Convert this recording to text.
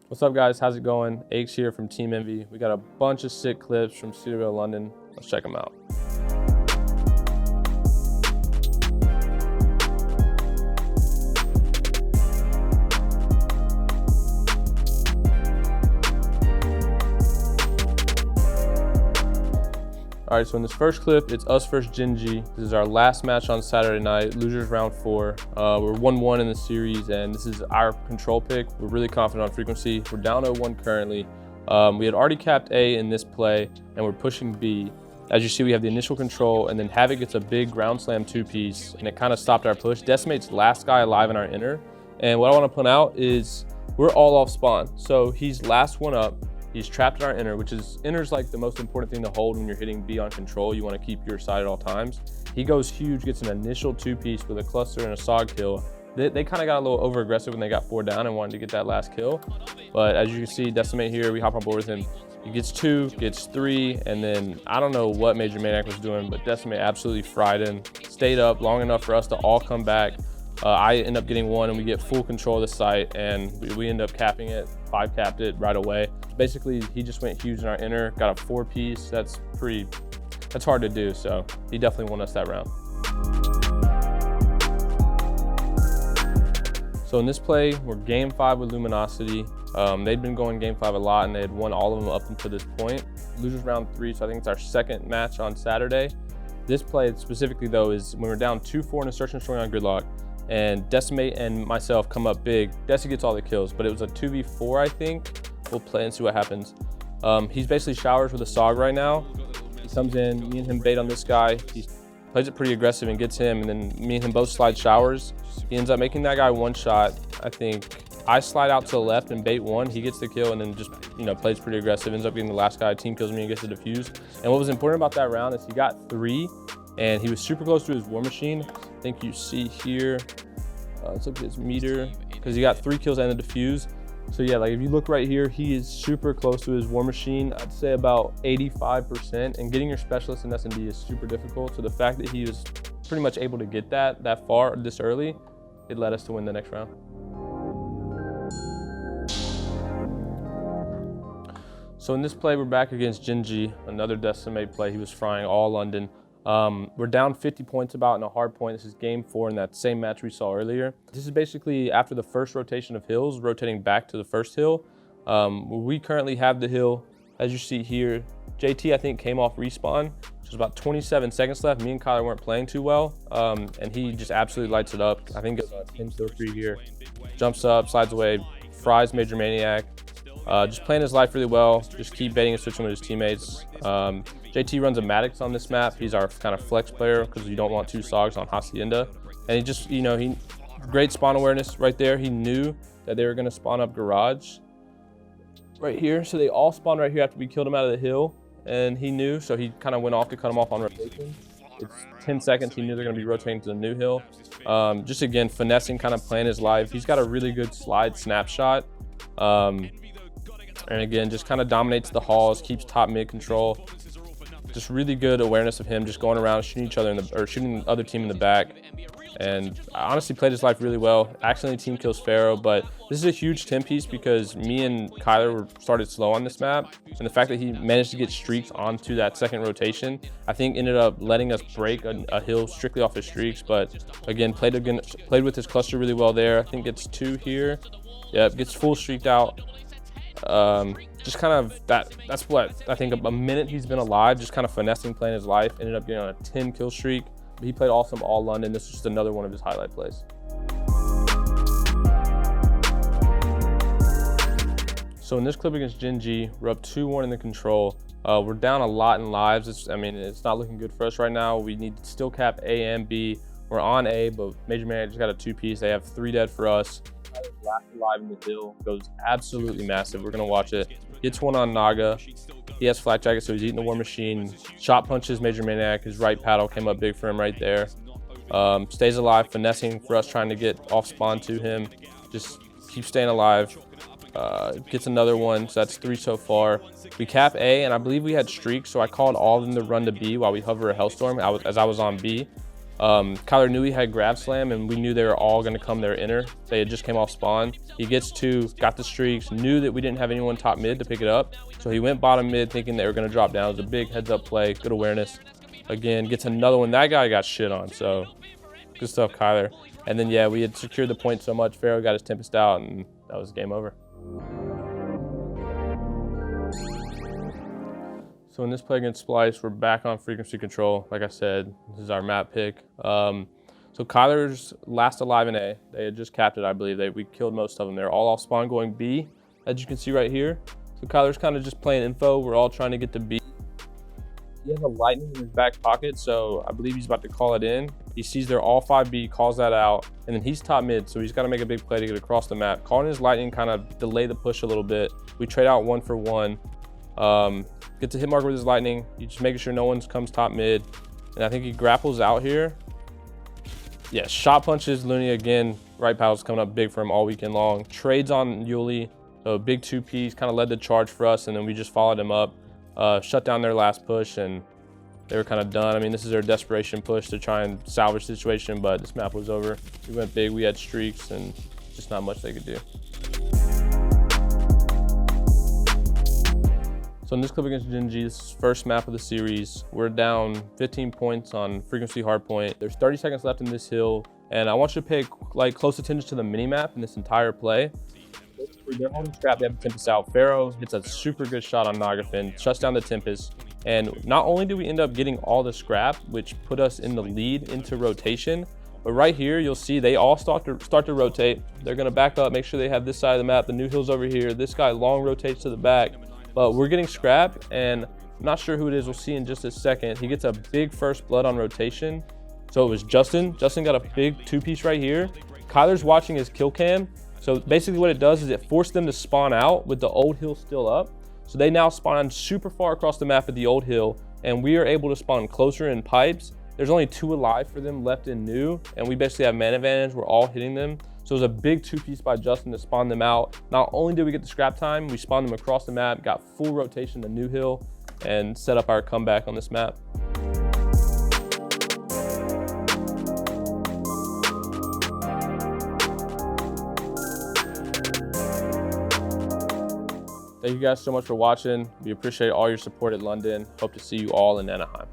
What's up, guys? How's it going? Aches here from Team Envy. We got a bunch of sick clips from CWL London. Let's check them out. All right, so in this first clip, it's us versus Gingy. This is our last match on Saturday night, losers round 4. We're 1-1 in the series, and this is our control pick. We're really confident on frequency. We're down 0-1 currently. We had already capped A in this play, and we're pushing B. As you see, we have the initial control, and then Havoc gets a big ground slam 2-piece, and it kind of stopped our push. Decimate's last guy alive in our inner. And what I want to point out is we're all off spawn. So he's last one up. He's trapped in our inner, which is inner's like the most important thing to hold when you're hitting B on control. You want to keep your side at all times. He goes huge, gets an initial 2-piece with a cluster and a SOG kill. They kind of got a little over aggressive when they got 4 down and wanted to get that last kill. But as you can see, Decimate here, we hop on board with him. He gets 2, gets 3, and then I don't know what Major Maniac was doing, but Decimate absolutely fried him. Stayed up long enough for us to all come back. I end up getting 1, and we get full control of the site, and we end up capping it. 5 capped it right away. Basically, he just went huge in our inner, got a 4-piece. That's hard to do, so he definitely won us that round. So in this play, we're game 5 with Luminosity. They'd been going game 5 a lot, and they had won all of them up until this point. Losers round 3, so I think it's our second match on Saturday. This play specifically, though, is when we're down 2-4 in a search and destroy on gridlock, and Decimate and myself come up big. Desi gets all the kills, but it was a 2v4, I think. We'll play and see what happens. He's basically showers with a SOG right now. He comes in, me and him bait on this guy. He plays it pretty aggressive and gets him, and then me and him both slide showers. He ends up making that guy 1 shot. I think I slide out to the left and bait 1. He gets the kill and then just, plays pretty aggressive. Ends up getting the last guy, team kills me and gets the defuse. And what was important about that round is he got 3, and he was super close to his war machine. I think you see here, let's look at his meter, because he got 3 kills and the defuse. So yeah, like if you look right here, he is super close to his war machine. I'd say about 85%, and getting your specialist in S&D is super difficult. So the fact that he was pretty much able to get that far this early, it led us to win the next round. So in this play, we're back against Gingy, another Decimate play. He was frying all London. We're down 50 points about in a hard point. This is game 4 in that same match we saw earlier. This is basically after the first rotation of hills, rotating back to the first hill. We currently have the hill, as you see here. JT, I think, came off respawn. There's about 27 seconds left. Me and Kyler weren't playing too well, and he just absolutely lights it up. I think it's a 10 kill streak here. Jumps up, slides away, fries Major Maniac. Just playing his life really well. Just keep baiting and switching with his teammates. JT runs a Maddox on this map. He's our kind of flex player because you don't want 2 SOGs on Hacienda. And he just, he great spawn awareness right there. He knew that they were going to spawn up garage right here. So they all spawned right here after we killed him out of the hill. And he knew, so he kind of went off to cut him off on rotation. It's 10 seconds. He knew they're going to be rotating to the new hill. Just again, finessing, kind of playing his life. He's got a really good slide snapshot. And again, just kind of dominates the halls, keeps top mid control. Just really good awareness of him just going around shooting each other shooting the other team in the back. And I honestly played his life really well. Accidentally team kills Pharaoh, but this is a huge 10-piece because me and Kyler started slow on this map. And the fact that he managed to get streaks onto that second rotation, I think ended up letting us break a hill strictly off his streaks. But again, played with his cluster really well there. I think it's 2 here. Yep, gets full streaked out. Just kind of that's what I think a minute he's been alive, just kind of finessing, playing his life. Ended up getting on a 10 kill streak. He played awesome all London. This is just another one of his highlight plays. So in this clip against Gingy, we're up 2-1 in the control. We're down a lot in lives. It's not looking good for us right now. We need to still cap A and B. We're on A, but Major Maniac just got a 2-piece. They have 3 dead for us. Last alive in the hill goes absolutely massive. We're gonna watch it. Gets 1 on Naga. He has flak jacket, so he's eating the war machine. Shot punches Major Maniac. His right paddle came up big for him right there. Stays alive, finessing for us, trying to get off spawn to him. Just keep staying alive. Gets another one, so that's 3 so far. We cap A, and I believe we had streaks, so I called all of them to run to B while we hover a Hellstorm as I was on B. Kyler knew he had grab slam, and we knew they were all going to come their inner. They had just came off spawn. He gets 2, got the streaks, knew that we didn't have anyone top mid to pick it up. So he went bottom mid thinking they were going to drop down. It was a big heads up play, good awareness. Again, gets another one. That guy got shit on, so good stuff, Kyler. And then, yeah, we had secured the point so much. Pharaoh got his Tempest out, and that was game over. So in this play against Splice, we're back on frequency control. Like I said, this is our map pick. So Kyler's last alive in A. They had just capped it, I believe. We killed most of them. They're all off spawn going B, as you can see right here. So Kyler's kind of just playing info. We're all trying to get to B. He has a lightning in his back pocket, so I believe he's about to call it in. He sees they're all 5B, calls that out, and then he's top mid, so he's got to make a big play to get across the map. Calling his lightning kind of delay the push a little bit. We trade out 1 for 1. Get to hit marker with his lightning. He's just making sure no one comes top mid. And I think he grapples out here. Yeah, shot punches Looney again. Right paddle's coming up big for him all weekend long. Trades on Yuli. So big 2Ps, kind of led the charge for us, and then we just followed him up. Shut down their last push, and they were kind of done. I mean, this is their desperation push to try and salvage the situation, but this map was over. We went big, we had streaks, and just not much they could do. So in this clip against Gingy, this is first map of the series. We're down 15 points on frequency hardpoint. There's 30 seconds left in this hill, and I want you to pay like close attention to the mini map in this entire play. They're holding scrap, they have Tempest out. Pharaoh hits a super good shot on Nagafin, shuts down the Tempest. And not only do we end up getting all the scrap, which put us in the lead into rotation, but right here, you'll see they all start to rotate. They're gonna back up, make sure they have this side of the map. The new hill's over here. This guy long rotates to the back, but we're getting scrap, and I'm not sure who it is. We'll see in just a second. He gets a big first blood on rotation. So it was Justin. Justin got a big 2-piece right here. Kyler's watching his kill cam. So basically what it does is it forced them to spawn out with the old hill still up. So they now spawn super far across the map at the old hill, and we are able to spawn closer in pipes. There's only 2 alive for them left in new, and we basically have man advantage. We're all hitting them. So it was a big 2-piece by Justin to spawn them out. Not only did we get the scrap time, we spawned them across the map, got full rotation to new hill, and set up our comeback on this map. Thank you guys so much for watching. We appreciate all your support at London. Hope to see you all in Anaheim.